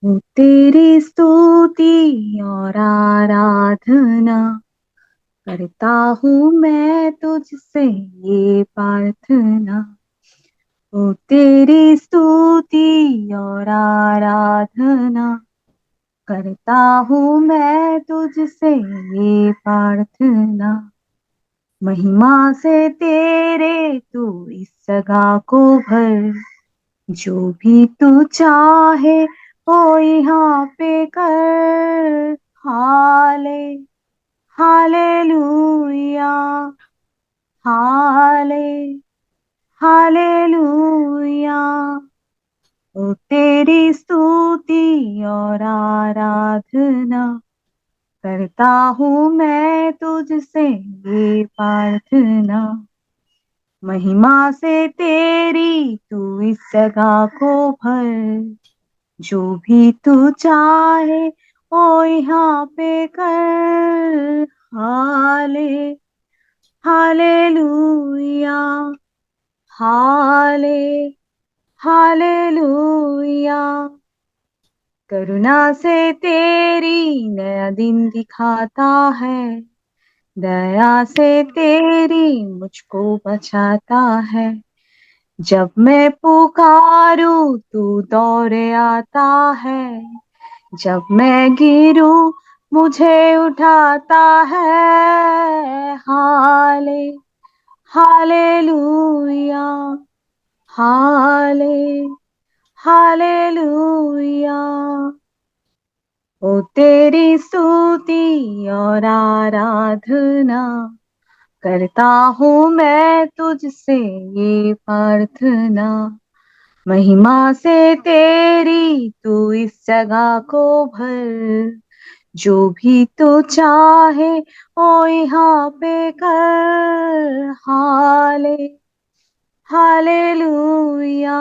ओ तेरी स्तुति और आराधना करता हूँ मैं तुझसे ये प्रार्थना। ओ तेरी स्तुति और आराधना करता हूँ मैं तुझसे ये प्रार्थना। महिमा से तेरे तू इस जगह को भर, जो भी तू चाहे वो यहाँ पे कर। हाले हालेलुया, हाले हालेलुया। ओ तेरी स्तुति और आराधना करता हूँ मैं तुझसे ये प्रार्थना। महिमा से तेरी तू इस जगह को भर, जो भी तू चाहे वो यहाँ पे कर। हाले हालेलुया, हाले हालेलुया। करुणा से तेरी नया दिन दिखाता है, दया से तेरी मुझको बचाता है। जब मैं पुकारूं तू दौड़े आता है, जब मैं गिरूं मुझे उठाता है। हाले हालेलुया, हाले हालेलुया। ओ तेरी स्तुति और आराधना करता हूँ मैं तुझसे ये प्रार्थना। महिमा से तेरी तू इस जगह को भर, जो भी तू चाहे वो यहाँ पे कर। हाले हालेलुया,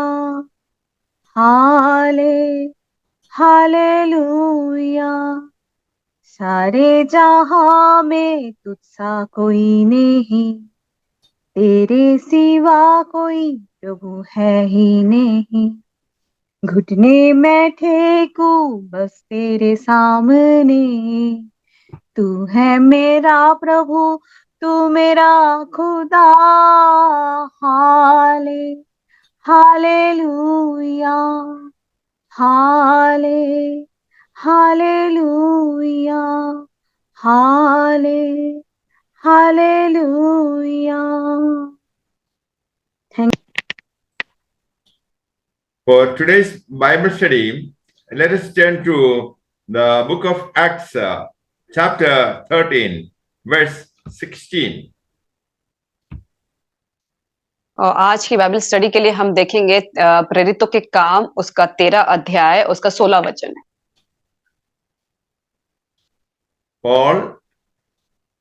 हाले हालेलुया। सारे जहां में तुझसा कोई नहीं, तेरे सिवा कोई प्रभु है ही नहीं। घुटने में टेकू बस तेरे सामने, तू है मेरा प्रभु, तू मेरा खुदा। हाले हालेलुया, हाले हालेलुया, हाले hallelujah. Thank For today's Bible study, let us turn to the book of Acts, chapter 13, verse 16. और आज की बाइबल स्टडी के लिए हम देखेंगे प्रेरितों के काम उसका 13 अध्याय उसका 16 वचन है। Paul,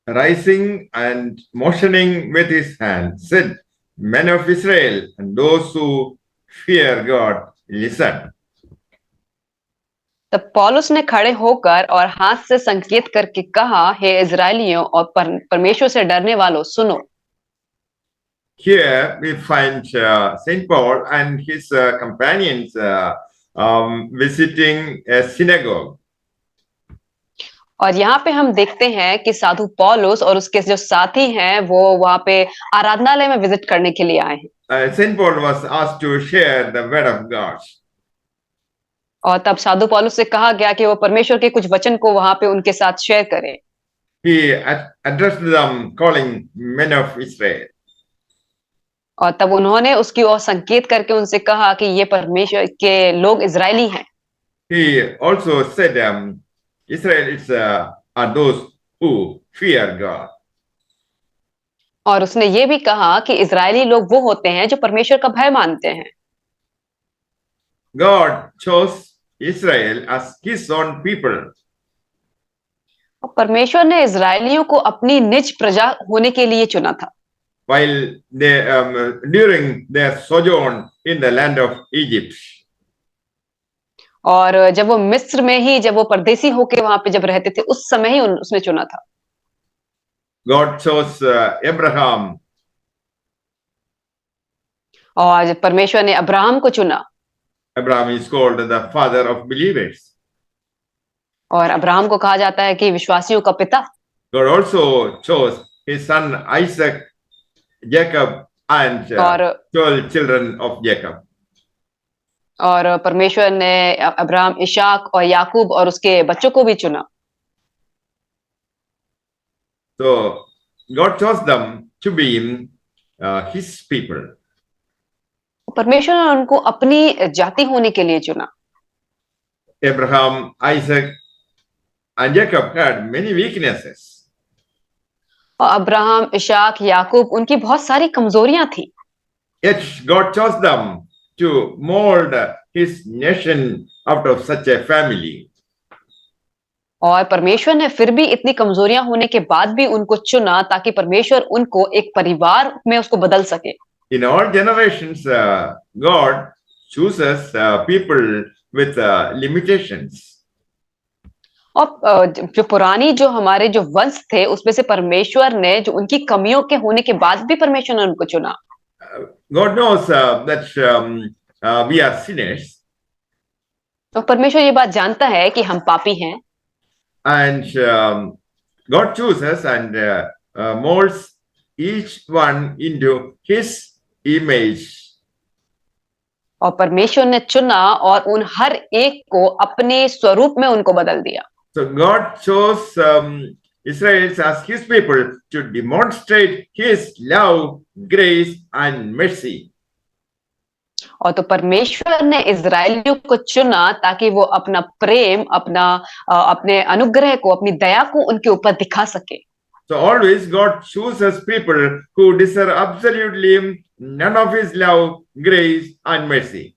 rising and motioning with his hand, said, Men of Israel and those who fear God, listen. तब पौलुस ने खड़े होकर और हाथ से संकेत करके कहा, हे इजराइलियों और परमेश्वर से डरने वालों, सुनो। Here we find Saint Paul and his companions visiting a synagogue. और यहाँ पे हम देखते हैं कि साधु पौलुस और उसके जो साथी हैं वो वहां पे आराधनालय में विजिट करने के लिए आए हैं। Saint Paul was asked to share the word of God. और तब साधु पौलुस से कहा गया कि वो परमेश्वर के कुछ वचन को वहां पे उनके साथ शेयर करें। He addressed them calling men of Israel. और तब उन्होंने उसकी ओर संकेत करके उनसे कहा कि ये परमेश्वर के लोग इजरायली हैं। He also said, Israelites are those who fear God. और उसने ये भी कहा कि इजरायली लोग वो होते हैं जो परमेश्वर का भय मानते हैं। God chose Israel as his own people. और परमेश्वर ने इजरायलियों को अपनी निज प्रजा होने के लिए चुना था। While they during their sojourn in the land of Egypt. और जब वो मिस्र में ही जब वो परदेसी होके वहां पे जब रहते थे उस समय ही उसने चुना था। God chose Abraham. और परमेश्वर ने अब्राहम को चुना। Abraham is called the father of believers. और अब्राहम को कहा जाता है कि विश्वासियों का पिता। God also chose his son Isaac, Jacob, and और 12 children of Jacob. और परमेश्वर ने अब्राहम, इशाक और याकूब और उसके बच्चों को भी चुना। So God chose them to be his people. परमेश्वर ने उनको अपनी जाति होने के लिए चुना। Abraham, Isaac, and Jacob had many weaknesses. और अब्राहम, इशाक, याकूब, उनकी बहुत सारी कमजोरियां थी। Yet God chose them to mold his nation out of such a family. और परमेश्वर ने फिर भी इतनी कमजोरियां होने के बाद भी उनको चुना ताकि परमेश्वर उनको एक परिवार में उसको बदल सके। In all generations, God chooses people with limitations. और जो पुरानी जो हमारे जो वंश थे उसमें से परमेश्वर ने जो उनकी कमियों के होने के बाद भी परमेश्वर ने उनको चुना। God knows that we are sinners. तो परमेश्वर ये बात जानता है कि हम पापी हैं। And God chooses and molds each one into his image. और परमेश्वर ने चुना और उन हर एक को अपने स्वरूप में उनको बदल दिया। So God chose Israel as his people to demonstrate his love, grace, and mercy. और तो परमेश्वर ने इजरायलियों को चुना ताकि वो अपना प्रेम, अपने अनुग्रह को, अपनी दया को उनके ऊपर दिखा सके। So always God chooses people who deserve absolutely none of his love, grace, and mercy.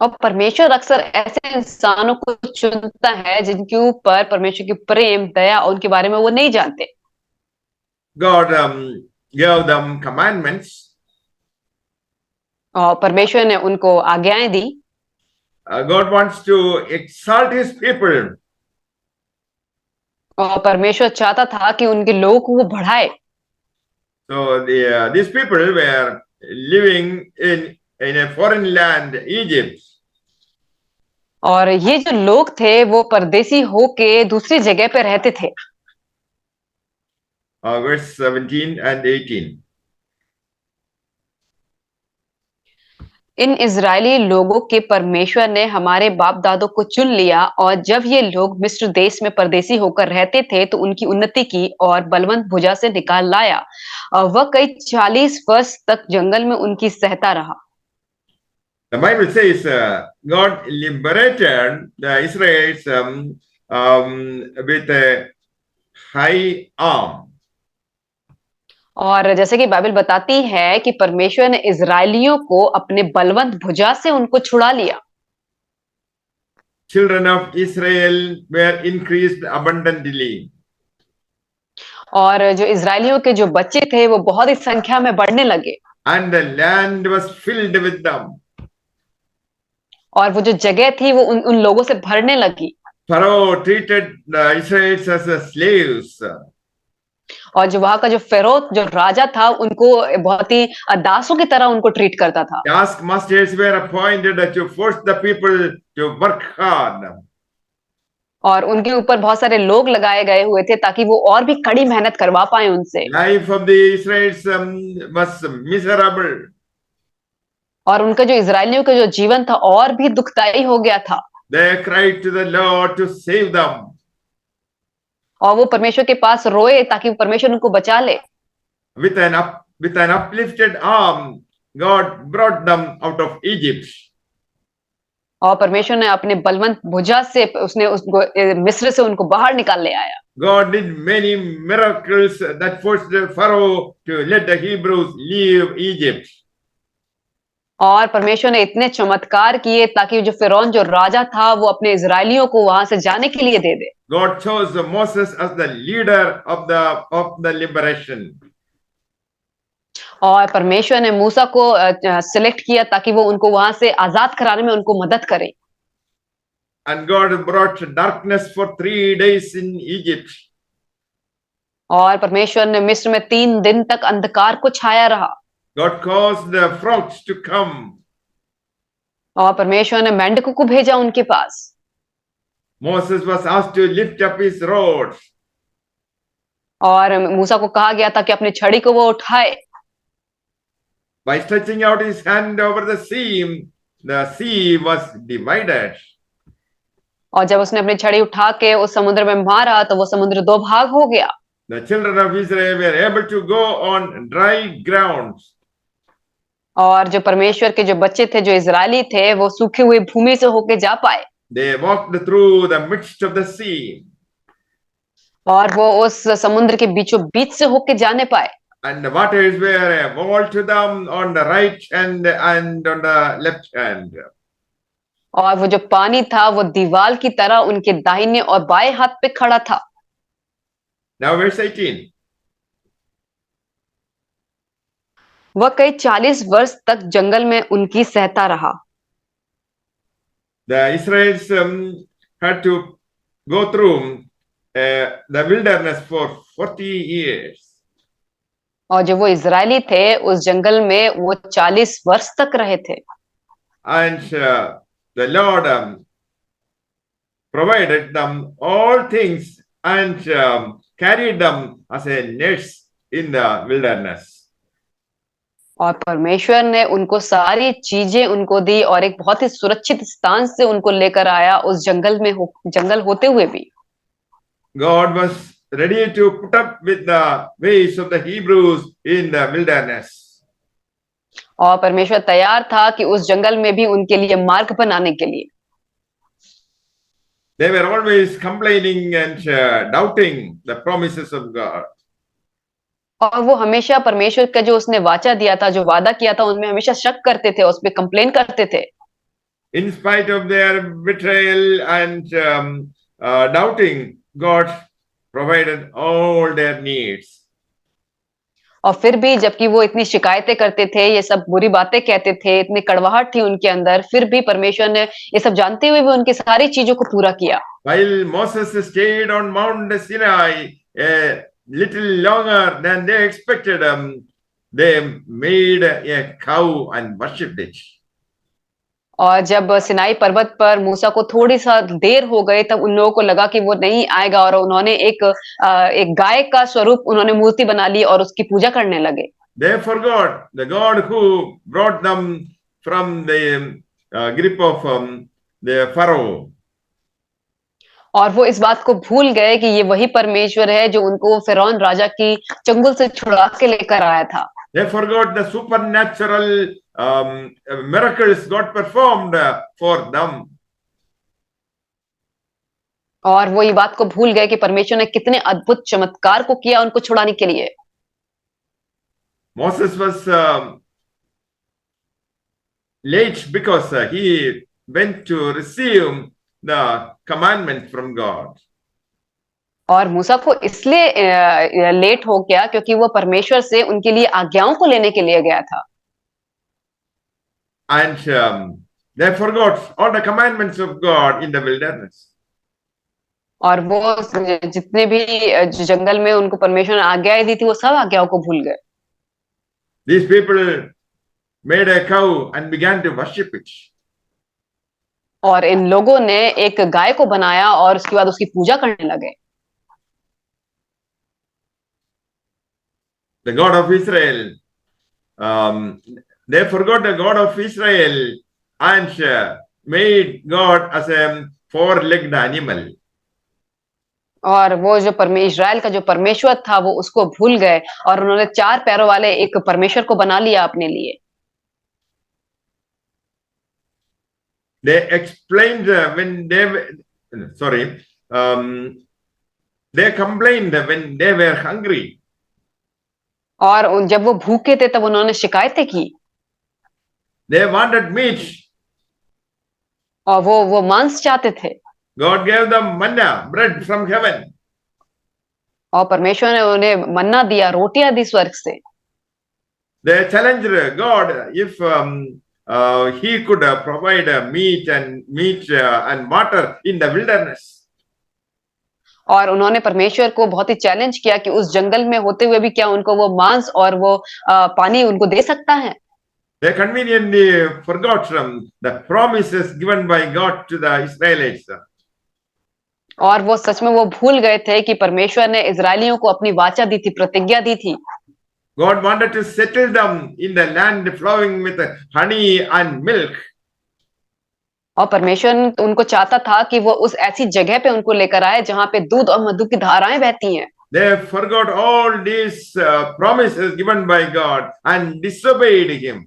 और परमेश्वर अक्सर ऐसे इंसानों को चुनता है जिनके ऊपर परमेश्वर की प्रेम, दया और उनके बारे में वो नहीं जानते। God gave them commandments. और परमेश्वर ने उनको आज्ञाएं दी। God wants to exalt his people. और परमेश्वर चाहता था कि उनके लोगों को वो बढ़ाए। So these people were living in a foreign land, Egypt. और ये जो लोग थे वो परदेसी होके दूसरी जगह पे रहते थे। Verse 17 and 18. इन इजरायली लोगों के परमेश्वर ने हमारे बाप दादों को चुन लिया और जब ये लोग मिस्र देश में परदेसी होकर रहते थे तो उनकी उन्नति की और बलवंत भुजा से निकाल लाया। वह कई 40 वर्ष तक जंगल में उनकी सहता रहा। The Bible says God liberated the Israelites with a high arm. और जैसे कि बाइबल बताती है कि परमेश्वर ने इजरायलियों को अपने बलवंत भुजा से उनको छुड़ा लिया। Children of Israel were increased abundantly. और जो इजरायलियों के जो बच्चे थे वो बहुत ही संख्या में बढ़ने लगे। And the land was filled with them. और वो जो जगह थी वो उन लोगों से भरने लगी। Pharaoh treated the Israelites as slaves. और जो वहां का जो फेरो जो राजा था उनको बहुत ही दासों की तरह उनको ट्रीट करता था। Taskmasters were appointed to force the people to work hard. और उनके ऊपर बहुत सारे लोग लगाए गए हुए थे ताकि वो और भी कड़ी मेहनत करवा पाए उनसे। Life of the Israelites was miserable. और उनका जो इजरायलियों का जो जीवन था और भी दुखदायी हो गया था। They cried to the Lord to save them. और वो परमेश्वर के पास रोए ताकि परमेश्वर उनको बचा ले। With an uplifted arm, God brought them out of Egypt. और परमेश्वर ने अपने बलवंत भुजा से उसने उसको मिस्र से उनको बाहर निकाल ले आया। God did many miracles that forced the Pharaoh to let the Hebrews leave Egypt. और परमेश्वर ने इतने चमत्कार किए ताकि जो फिरौन जो राजा था वो अपने इजरायलियों को वहां से जाने के लिए दे दे। God chose Moses as the leader of the liberation. और परमेश्वर ने मूसा को सिलेक्ट किया ताकि वो उनको वहां से आजाद कराने में उनको मदद करे। And God brought darkness for 3 days in Egypt. और परमेश्वर ने मिस्र में 3 दिन तक अंधकार को छाया रहा। God caused the frogs to come. और परमेश्वर ने मेंढकों को भेजा उनके पास। Moses was asked to lift up his rod. और मूसा को कहा गया था कि अपनी छड़ी को वो उठाए। By stretching out his hand over the sea was divided. और जब उसने अपनी छड़ी उठा के उस समुद्र में मारा तो वो समुद्र दो भाग हो गया। The children of Israel were able to go on dry grounds. और जो परमेश्वर के जो बच्चे थे, जो इजरायली थे, वो सूखे हुए भूमि से होके जा पाए। They walked through the midst of the sea. और वो उस समुद्र के बीचों बीच से होके जाने पाए। And the waters were a wall to them on the right hand and on the left hand. और वो जो पानी था वो दीवार की तरह उनके दाहिने और बाएं हाथ पे खड़ा था। Now verse 18. वह कई 40 वर्ष तक जंगल में उनकी सहता रहा। The Israelites had to go through the wilderness for 40 years. और जो वो इजरायली थे उस जंगल में वो 40 वर्ष तक रहे थे। And the Lord provided them all things and carried them as a nurse in the wilderness. और परमेश्वर ने उनको सारी चीजें उनको दी और एक बहुत ही सुरक्षित स्थान से उनको लेकर आया उस जंगल में जंगल होते हुए भी। God was ready to put up with the ways of the Hebrews in the wilderness. और परमेश्वर तैयार था कि उस जंगल में भी उनके लिए मार्ग बनाने के लिए। They were always complaining and doubting the promises of God. और वो हमेशा परमेश्वर का जो उसने वाचा दिया था, जो वादा किया था, उनमें हमेशा शक करते थे, उस पे कंप्लेन करते थे। In spite of their betrayal and doubting, God provided all their needs. और फिर भी जबकि वो इतनी शिकायतें करते थे, ये सब बुरी बातें कहते थे, इतनी कड़वाहट थी उनके अंदर, फिर भी परमेश्वर ने ये सब जानते हुए भी उनकी सारी चीजों को पूरा किया। While Moses stayed on Mount Sinai a little longer than they expected, they made a cow and worshipped it. और जब सिनाई पर्वत पर मूसा को थोड़ी सा देर हो गई, तब उन लोगों को लगा कि वो नहीं आएगा और उन्होंने एक गाय का स्वरूप उन्होंने मूर्ति बना ली और उसकी पूजा करने लगे। They forgot the God who brought them from the grip of the Pharaoh. और वो इस बात को भूल गए कि ये वही परमेश्वर है जो उनको फिरौन राजा की चंगुल से छुड़ा के लेकर आया था। They forgot the supernatural miracles God performed for them. और वो ये बात को भूल गए कि परमेश्वर ने कितने अद्भुत चमत्कार को किया उनको छुड़ाने के लिए। Moses was late because he went to receive the commandment from God. और मूसा को इसलिए लेट हो गया क्योंकि वो परमेश्वर से उनके लिए आज्ञाओं को लेने के लिए गया था। And they forgot all the commandments of God in the wilderness. और वो जितने भी जंगल में उनको परमेश्वर ने आज्ञाएं दी थी, वो सब आज्ञाओं को भूल गए। These people made a cow and began to worship it. और इन लोगों ने एक गाय को बनाया और उसके बाद उसकी पूजा करने लगे। The God of Israel, they forgot the God of Israel and made God as a four-legged animal. और वो जो इजराइल का जो परमेश्वर था वो उसको भूल गए और उन्होंने 4 पैरों वाले एक परमेश्वर को बना लिया अपने लिए। They explained when they they complained when they were hungry. और जब वो भूखे थे तब उन्होंने शिकायतें की। They wanted meat. और वो मांस चाहते थे। God gave them manna, bread from heaven. और परमेश्वर ने उन्हें मन्ना दिया, रोटियां दी स्वर्ग से। They challenged God if he could provide meat and water in the wilderness. और उन्होंने परमेश्वर को बहुत ही चैलेंज किया कि उस जंगल में होते हुए भी क्या उनको वो मांस और वो पानी उनको दे सकता है। They conveniently forgot the promises given by God to the Israelites. और वो सच में वो भूल गए थे कि परमेश्वर ने इजरायलियों को अपनी वाचा दी थी, प्रतिज्ञा दी थी। God wanted to settle them in the land flowing with honey and milk. और परमेश्वर उनको चाहता था कि वो उस ऐसी जगह पे उनको लेकर आए जहां पे दूध और मधु की धाराएं बहती हैं। They forgot all these promises given by God and disobeyed Him.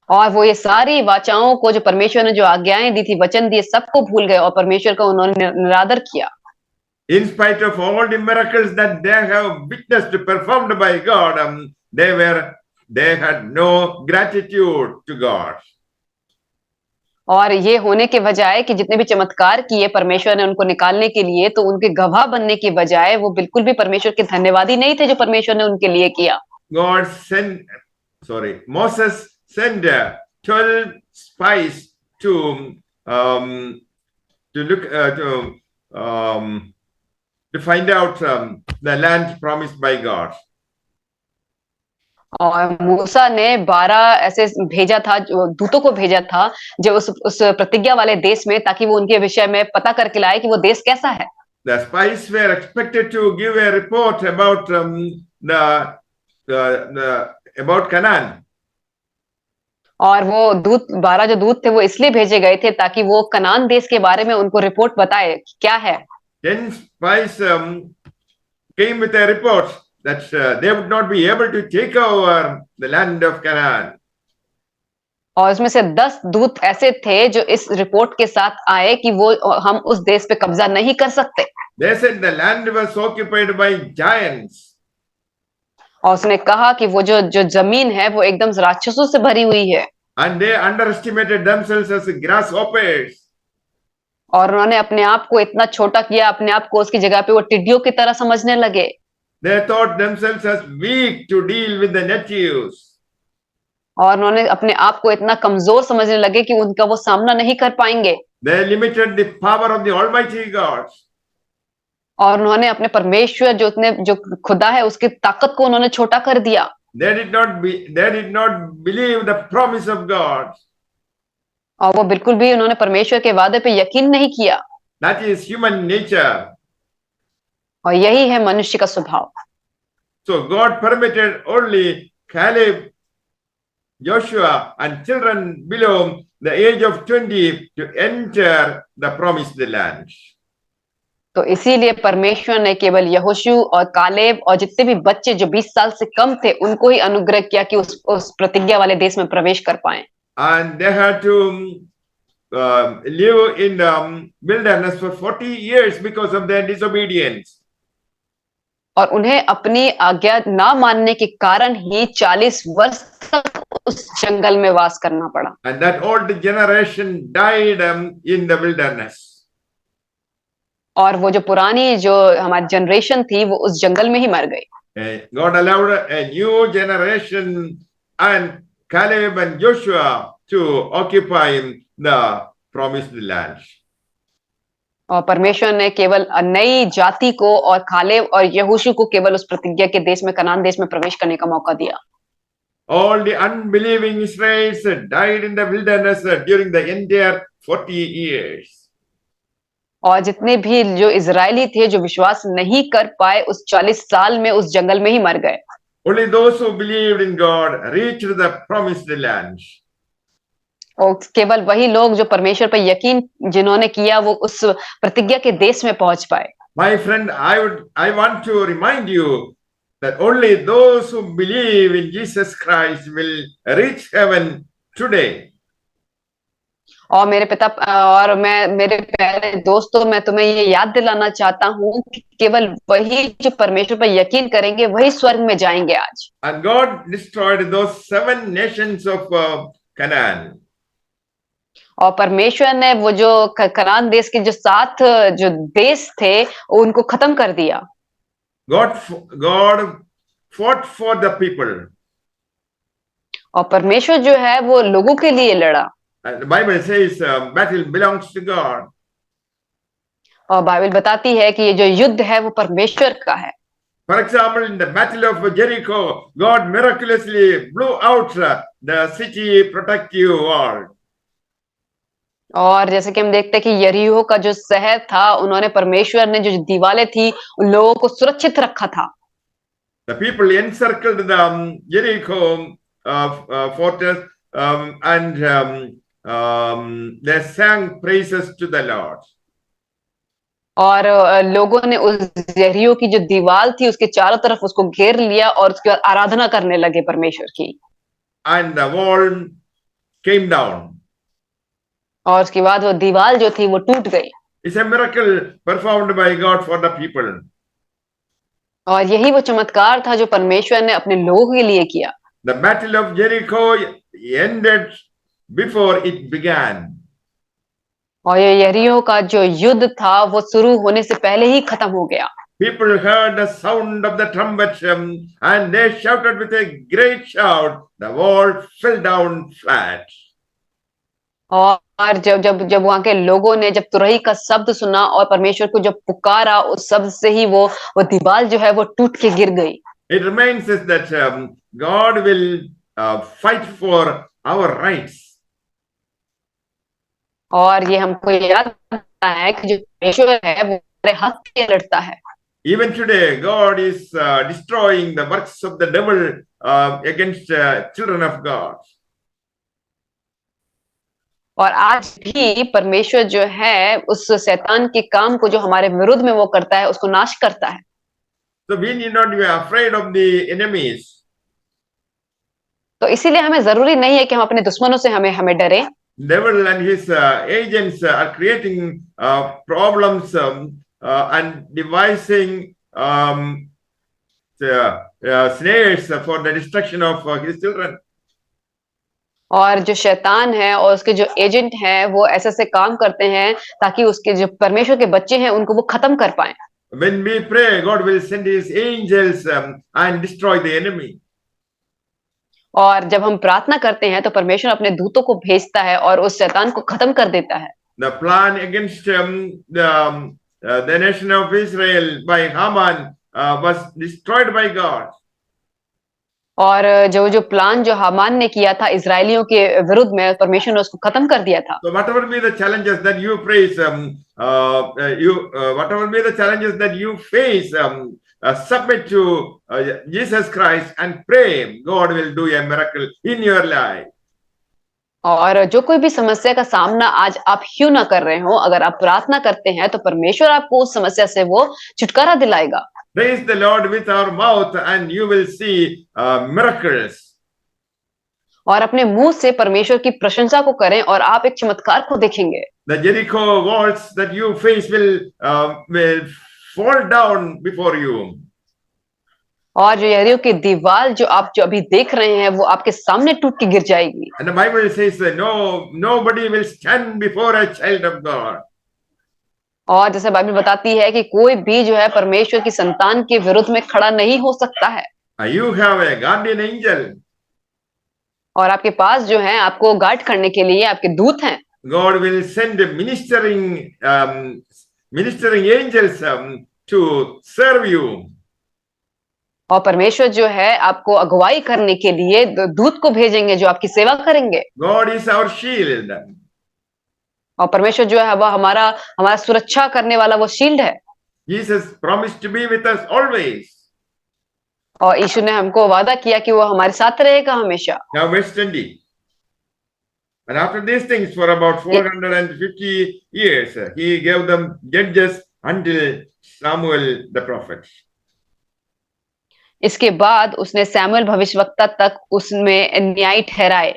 और वो ये सारी वाचाओं को, जो परमेश्वर ने जो आज्ञाएं दी थी, वचन दिए, सबको भूल गए और परमेश्वर का उन्होंने निरादर किया। In spite of all the miracles that they have witnessed performed by God, they had no gratitude to God. और ये होने के बजाय कि जितने भी चमत्कार किए परमेश्वर ने उनको निकालने के लिए, तो उनके गवाह बनने के बजाय वो बिल्कुल भी परमेश्वर के धन्यवादी नहीं थे जो परमेश्वर ने उनके लिए किया। Moses sent 12 spies to look to find out the land promised by God. और मूसा ने 12 ऐसे भेजा था, जो दूतों को भेजा था, जो उस प्रतिज्ञा वाले देश में, ताकि वो उनके विषय में पता करके लाए कि वो देश कैसा है। The spies were expected to give a report about about Canaan. और वो दूत 12 जो दूत थे वो इसलिए भेजे गए थे ताकि वो कनान देश के बारे में उनको रिपोर्ट बताए कि क्या है। 10 spies came with a report that they would not be able to take over the land of Canaan. और उसमें से 10 दूत ऐसे थे जो इस रिपोर्ट के साथ आए कि वो हम उस देश पे कब्जा नहीं कर सकते। They said the land was occupied by giants. और उसने कहा कि वो जो जमीन है वो एकदम राक्षसों से भरी हुई है। And they underestimated themselves as grasshoppers. और उन्होंने अपने आप को इतना छोटा किया, अपने आप को उसकी जगह पे वो टिड्डियों की तरह समझने लगे। They thought themselves as weak to deal with the natives. और उन्होंने अपने आप को इतना कमजोर समझने लगे कि उनका वो सामना नहीं कर पाएंगे। They limited the power of the Almighty God. और उन्होंने अपने परमेश्वर जो खुदा है उसकी ताकत को उन्होंने छोटा कर दिया। They did not believe the promise of God. और वो बिल्कुल भी उन्होंने परमेश्वर के वादे पे यकीन नहीं किया। That is human nature. और यही है मनुष्य का स्वभाव। So God permitted only Caleb, Joshua and children below the age of 20 to enter the promised land. तो इसीलिए परमेश्वर ने केवल यहोशू और कालेब और जितने भी बच्चे जो 20 साल से कम थे उनको ही अनुग्रह किया कि उस प्रतिज्ञा वाले देश में प्रवेश कर पाएं। And they had to live in the wilderness for 40 years because of their disobedience. और उन्हें अपनी आज्ञा ना मानने के कारण ही 40 वर्ष तक उस जंगल में वास करना पड़ा। And that old generation died in the wilderness. और वो जो पुरानी जो हमारी जनरेशन थी वो उस जंगल में ही मर गई। God allowed a new generation and Caleb and Joshua to occupy the promised land. और परमेश्वर ने केवल नई जाति को और कालेब और यहोशू को केवल उस प्रतिज्ञा के देश में, कनान देश में प्रवेश करने का मौका दिया। All the unbelieving Israelites died in the wilderness during the entire 40 years. और जितने भी जो इजरायली थे जो विश्वास नहीं कर पाए उस 40 साल में उस जंगल में ही मर गए। Only those who believed in God reached the promised land. और केवल वही लोग जो परमेश्वर पर यकीन जिन्होंने किया वो उस प्रतिज्ञा के देश में पहुंच पाए। My friend, I want to remind you that only those who believe in Jesus Christ will reach heaven today. और मेरे प्यारे दोस्तों, मैं तुम्हें ये याद दिलाना चाहता हूँ कि केवल वही जो परमेश्वर पर यकीन करेंगे वही स्वर्ग में जाएंगे आज। And God destroyed those 7 nations of Canaan. और परमेश्वर ने वो जो कनान देश के जो 7 जो देश थे उनको खत्म कर दिया। God fought for the people. और परमेश्वर जो है वो लोगों के लिए लड़ा। And the Bible says battle belongs to God. और बाइबल बताती है कि ये जो युद्ध है वो परमेश्वर का है। For example, in the battle of Jericho, God miraculously blew out the city protective wall. और जैसे कि हम देखते हैं कि यरीहो का जो शहर था, उन्होंने परमेश्वर ने जो दीवारें थी, उन लोगों को सुरक्षित रखा था। The people encircled the Jericho fortress, and they sang praises to the Lord. और लोगों ने उस यरीहो की जो दीवार थी, उसके चारों तरफ उसको घेर लिया और उसके बाद आराधना करने लगे परमेश्वर की। And the wall came down. और उसके बाद वो दीवार जो थी वो टूट गई। It's a miracle performed by God for the people. और यही वो चमत्कार था जो परमेश्वर ने अपने लोगों के लिए किया। The battle of Jericho ended before it began. और ये यरीहो का जो युद्ध था वो शुरू होने से पहले ही खत्म हो गया। People heard the sound of the trumpet, and they shouted with a great shout. The wall fell down flat. और जब जब जब वहां के लोगों ने जब तुरही का शब्द सुना और परमेश्वर को जब पुकारा, उस शब्द से ही वो दीवार जो है वो टूट के गिर गई। It reminds us that God will fight for our rights. और ये हमको याद आता है कि जो परमेश्वर है वो हमारे हक के लिए लड़ता है। Even today, God is destroying the works of the devil against children of God. और आज भी परमेश्वर जो है उस शैतान के काम को जो हमारे विरुद्ध में वो करता है, उसको नाश करता है। So we need not be afraid of the enemies. तो इसीलिए हमें जरूरी नहीं है कि हम अपने दुश्मनों से हमें डरे। Devil and his agents are creating problems and devising snares for the destruction of his children. और जो शैतान है और उसके जो एजेंट हैं वो ऐसे ऐसे काम करते हैं ताकि उसके जो परमेश्वर के बच्चे हैं उनको वो खत्म कर पाए। When we pray, God will send his angels and destroy the enemy. और जब हम प्रार्थना करते हैं तो परमेश्वर अपने दूतों को भेजता है और उस शैतान को खत्म कर देता है। The plan against the nation of Israel by Haman was destroyed by God. और जो प्लान जो हामान ने किया था इजरायलियों के विरुद्ध में, परमेश्वर ने उसको खत्म कर दिया था। So whatever be the challenges that you face, whatever be the challenges that you face, submit to Jesus Christ and pray. God will do a miracle in your life. और जो कोई भी समस्या का सामना आज आप क्यों ना कर रहे हो, अगर आप प्रार्थना करते हैं तो परमेश्वर आपको उस समस्या से वो छुटकारा दिलाएगा। Praise the Lord with our mouth and you will see miracles. और अपने मुंह से परमेश्वर की प्रशंसा को करें और आप एक चमत्कार को देखेंगे। The Jericho walls that you face will fall down before you. और जो यरीहो की दीवार जो आप जो अभी देख रहे हैं वो आपके सामने टूट के गिर जाएगी। And the Bible says that nobody will stand before a child of God. और जैसे बाइबल बताती है कि कोई भी जो है परमेश्वर की संतान के विरुद्ध में खड़ा नहीं हो सकता है। You have a guardian angel. और आपके पास जो है आपको गार्ड करने के लिए आपके दूत हैं। God will send ministering angels to serve you. और परमेश्वर जो है आपको अगुवाई करने के लिए दूत को भेजेंगे जो आपकी सेवा करेंगे। God is our shield. और परमेश्वर जो है वह हमारा सुरक्षा करने वाला वो शील्ड है। Jesus promised to be with us always. और यीशु ने हमको वादा किया कि वो हमारे साथ रहेगा हमेशा। Now verse 20. And after these things, for about 450 years, he gave them judges until Samuel the prophet. इसके बाद उसने सैमुएल भविष्यवक्ता तक उसमें न्याय ठहराए।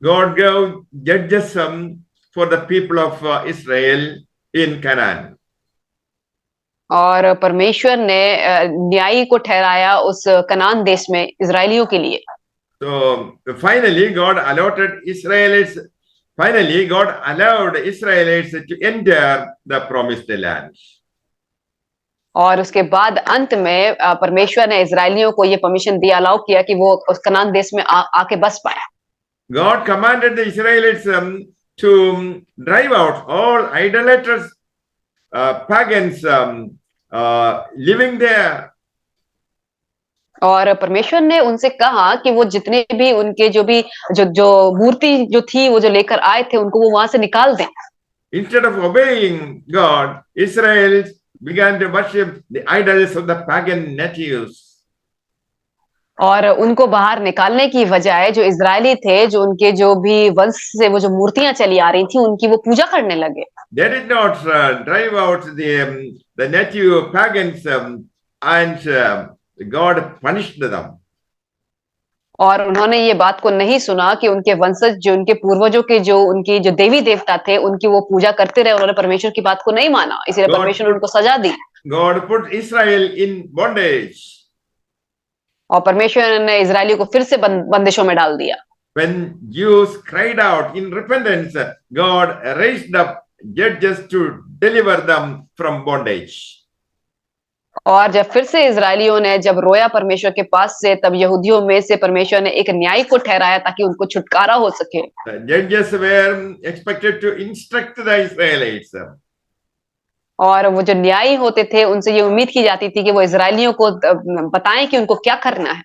God gave judges for the people of Israel in Canaan. और परमेश्वर ने न्यायी को ठहराया उस कनान देश में इजरायलियों के लिए। So finally, God allowed Israelites to enter the promised land. और उसके बाद अंत में परमेश्वर ने इजरायलियों को ये परमिशन दिया, अलाउ किया कि वो उस कनान देश में आके बस पाए। God commanded the Israelites to drive out all idolaters, pagans living there. और परमेश्वर ने उनसे कहा कि वो जितने भी उनके जो भी जो जो मूर्ति जो थी वो जो लेकर आए थे उनको वो वहां से निकाल दें। Instead of obeying God, Israel began to worship the idols of the pagan natives. और उनको बाहर निकालने की बजाय जो इजरायली थे, जो उनके जो भी वंश से वो जो मूर्तियां चली आ रही थी उनकी वो पूजा करने लगे। They did not drive out the native pagans and God punished them. और उन्होंने ये बात को नहीं सुना कि उनके वंशज जो उनके पूर्वजों के जो उनकी जो देवी देवता थे उनकी वो पूजा करते रहे, उन्होंने परमेश्वर की बात को नहीं माना, इसलिए परमेश्वर ने उनको सजा दी। God put Israel in bondage. और परमेश्वर ने इजरायलियों को फिर से बंदिशों में डाल दिया। When Jews cried out in repentance, God raised up judges to deliver them from bondage. और जब फिर से इजरायलियों ने जब रोया परमेश्वर के पास से, तब यहूदियों में से परमेश्वर ने एक न्यायी को ठहराया ताकि उनको छुटकारा हो सके। The judges were expected to instruct the Israelites. और वो जो न्यायी होते थे उनसे ये उम्मीद की जाती थी कि वो इजरायलियों को बताएं कि उनको क्या करना है।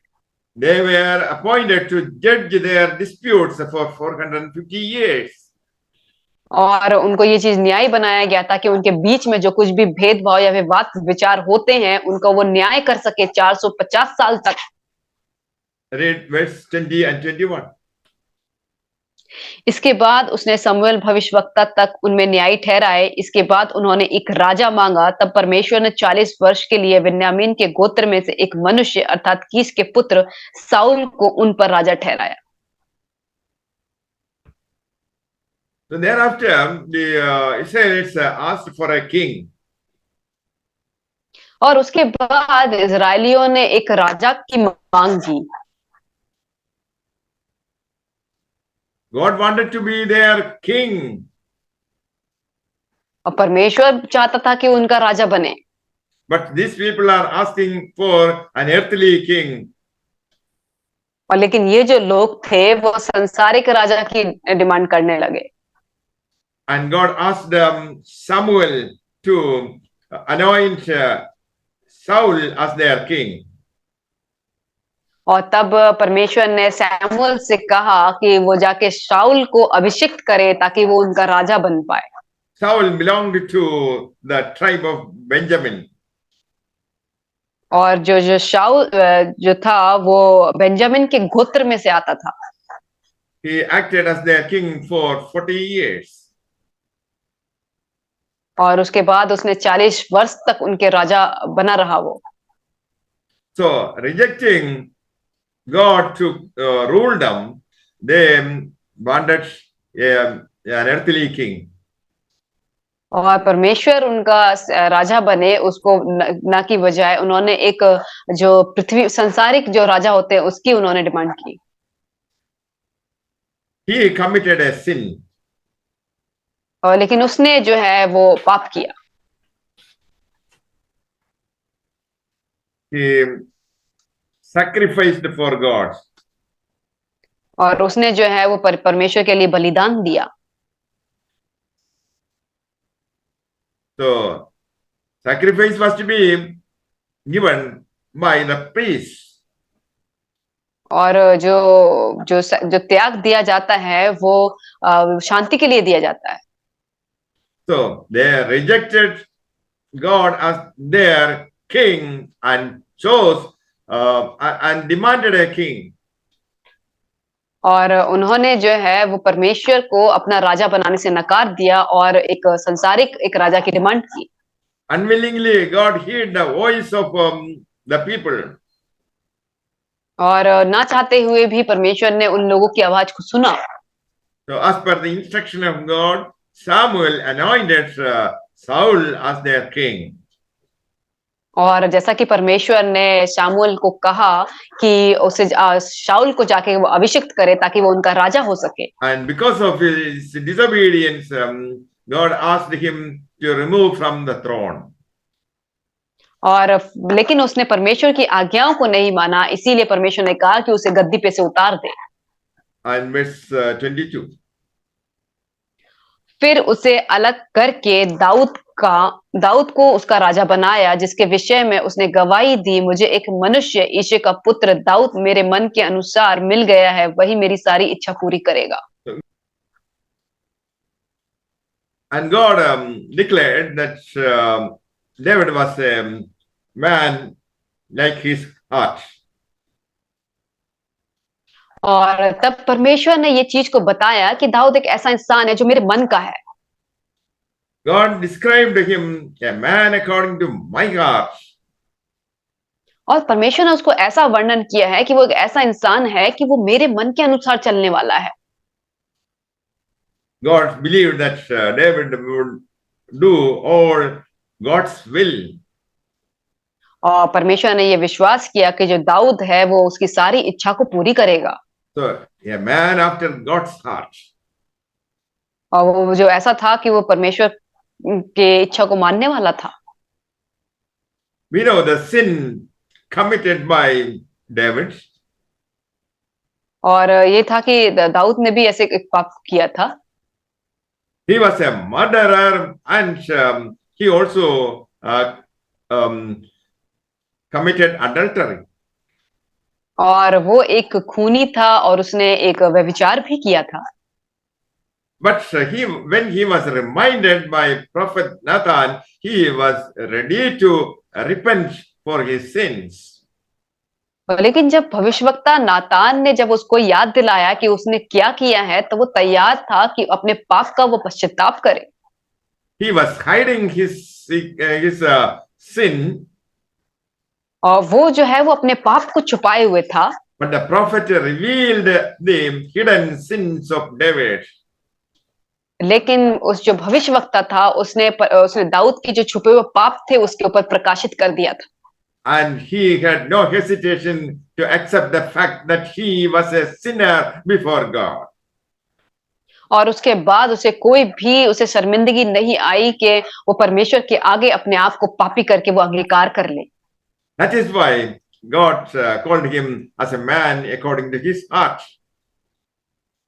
They were appointed to judge their disputes for 450 years. और उनको ये चीज न्याय बनाया गया था कि उनके बीच में जो कुछ भी भेदभाव या विवाद विचार होते हैं उनका वो न्याय कर सके 450 साल तक। Read verse 20 and 21. इसके बाद उसने शमूएल भविष्यवक्ता तक उनमें न्यायी ठहराए। इसके बाद उन्होंने एक राजा मांगा। तब परमेश्वर ने 40 वर्ष के लिए बिन्यामीन के गोत्र में से एक मनुष्य अर्थात कीश के पुत्र साउल को उन पर राजा ठहराया। So thereafter, the Israelites asked for a king. और उसके बाद इजरायलियों ने एक राजा की मांग की। God wanted to be their king. और परमेश्वर चाहता था कि उनका राजा बने। But these people are asking for an earthly king. और लेकिन ये जो लोग थे वो संसारिक राजा की डिमांड करने लगे। And God asked Samuel to anoint Saul as their king. और तब परमेश्वर ने सैमुअल से कहा कि वो जाके शाऊल को अभिषिक्त करे ताकि वो उनका राजा बन पाए। Saul belonged to the tribe of Benjamin. और जो शाऊल जो था वो बेंजामिन के गोत्र में से आता था। He acted as their king for 40 years. और उसके बाद उसने 40 वर्ष तक उनके राजा बना रहा वो। So rejecting God to rule them, they wanted an earthly king. और परमेश्वर उनका राजा बने उसको ना की बजाय उन्होंने एक जो पृथ्वी संसारिक जो राजा होते हैं उसकी उन्होंने डिमांड की। He committed a sin. और लेकिन उसने जो है वो पाप किया। He sacrificed for God. और उसने जो है वो परमेश्वर के लिए बलिदान दिया। So sacrifice was to be given by the priest. और जो त्याग दिया जाता है वो शांति के लिए दिया जाता है। So they rejected God as their king and chose and demanded a king. और उन्होंने जो है वो परमेश्वर को अपना राजा बनाने से नकार दिया और एक संसारिक एक राजा की डिमांड की। Unwillingly, God heard the voice of the people. और ना चाहते हुए भी परमेश्वर ने उन लोगों की आवाज को सुना। So as per the instruction of God, Samuel anointed Saul as their king. और जैसा कि परमेश्वर ने शामुएल को कहा कि उसे शाऊल को जाके वो अभिषिक्त करे ताकि वो उनका राजा हो सके। And because of his disobedience, God asked him to remove from the throne. और लेकिन उसने परमेश्वर की आज्ञाओं को नहीं माना, इसीलिए परमेश्वर ने कहा कि उसे गद्दी पे से उतार दे। And verse 22. फिर उसे अलग करके दाऊद को उसका राजा बनाया, जिसके विषय में उसने गवाही दी, मुझे एक मनुष्य यिशै का पुत्र दाऊद मेरे मन के अनुसार मिल गया है, वही मेरी सारी इच्छा पूरी करेगा। And God declared that David was a man like his heart. और तब परमेश्वर ने ये चीज को बताया कि दाऊद एक ऐसा इंसान है जो मेरे मन का है। God described him a man according to my heart. और परमेश्वर ने उसको ऐसा वर्णन किया है कि वो एक ऐसा इंसान है कि वो मेरे मन के अनुसार चलने वाला है। God believed that David would do all God's will. और परमेश्वर ने ये विश्वास किया कि जो दाऊद है वो उसकी सारी इच्छा को पूरी करेगा। So a man after God's heart. और वो जो ऐसा था कि वो परमेश्वर के इच्छा को मानने वाला था। We know the sin committed by David. और ये था कि दाऊद ने भी ऐसे एक पाप किया था। He was a murderer and he also committed adultery. और वो एक खूनी था और उसने एक व्यभिचार भी किया था। But when he was reminded by Prophet Nathan, he was ready to repent for his sins. लेकिन जब भविष्यवक्ता नातान ने जब उसको याद दिलाया कि उसने क्या किया है, तो वो तैयार था कि अपने पाप का वो पश्चाताप करे। He was hiding his sin. और वो जो है वो अपने पाप को छुपाए हुए था। But the prophet revealed the hidden sins of David. लेकिन उस जो भविष्यवक्ता था उसने दाऊद के जो छुपे हुए पाप थे उसके ऊपर प्रकाशित कर दिया था। And he had no hesitation to accept the fact that he was a sinner before God. और उसके बाद उसे कोई भी उसे शर्मिंदगी नहीं आई कि वो परमेश्वर के आगे अपने आप को पापी करके वो अंगीकार कर ले। That is why God called him as a man according to his heart.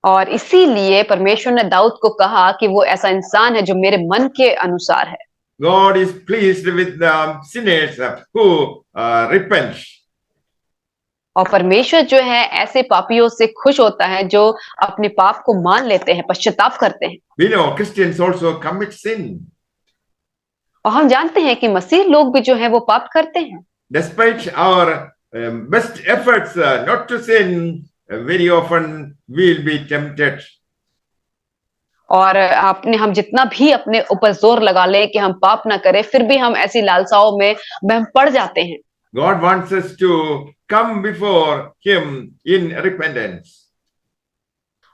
और इसीलिए परमेश्वर ने दाऊद को कहा कि वो ऐसा इंसान है जो मेरे मन के अनुसार है। God is pleased with the sinners who repent. और परमेश्वर जो है ऐसे पापियों से खुश होता है जो अपने पाप को मान लेते हैं, पश्चाताप करते हैं। We know Christians also commit sin. और हम जानते हैं कि मसीह लोग भी जो है वो पाप करते हैं। Despite our best efforts not to sin, very often we'll be tempted. और हम जितना भी अपने ऊपर जोर लगा लें कि हम पाप ना करें, फिर भी हम ऐसी लालसाओं में हम पड़ जाते हैं। God wants us to come before him in repentance.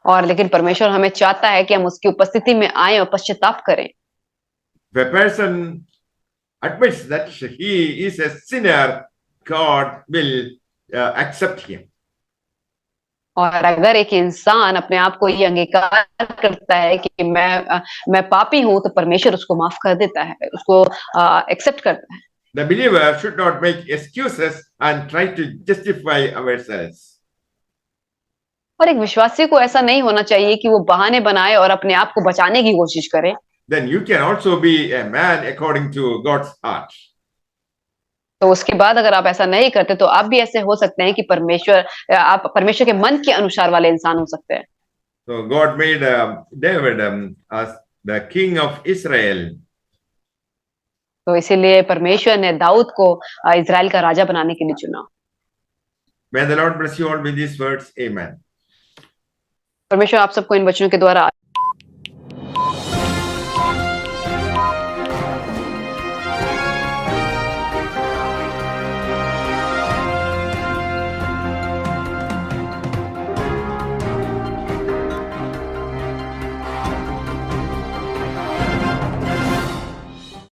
और लेकिन परमेश्वर हमें चाहता है कि हम उसकी उपस्थिति में आए और पश्चाताप करें। If a person admits that he is a sinner, God will accept him. और अगर एक इंसान अपने आप को ये अंगीकार करता है कि मैं पापी हूं, तो परमेश्वर उसको माफ कर देता है, उसको एक्सेप्ट करता है। The believer should not make excuses and try to justify ourselves. और एक विश्वासी को ऐसा नहीं होना चाहिए कि वो बहाने बनाए और अपने आप को बचाने की कोशिश करे। Then you can also be a man according to God's heart. तो उसके बाद अगर आप ऐसा नहीं करते तो आप भी ऐसे हो सकते हैं कि आप परमेश्वर के मन के अनुसार वाले इंसान हो सकते हैं। So God made David as the king of Israel. तो इसीलिए परमेश्वर ने दाऊद को इजराइल का राजा बनाने के लिए चुना। May the Lord bless you all with these words. Amen. परमेश्वर आप सबको इन वचनों के द्वारा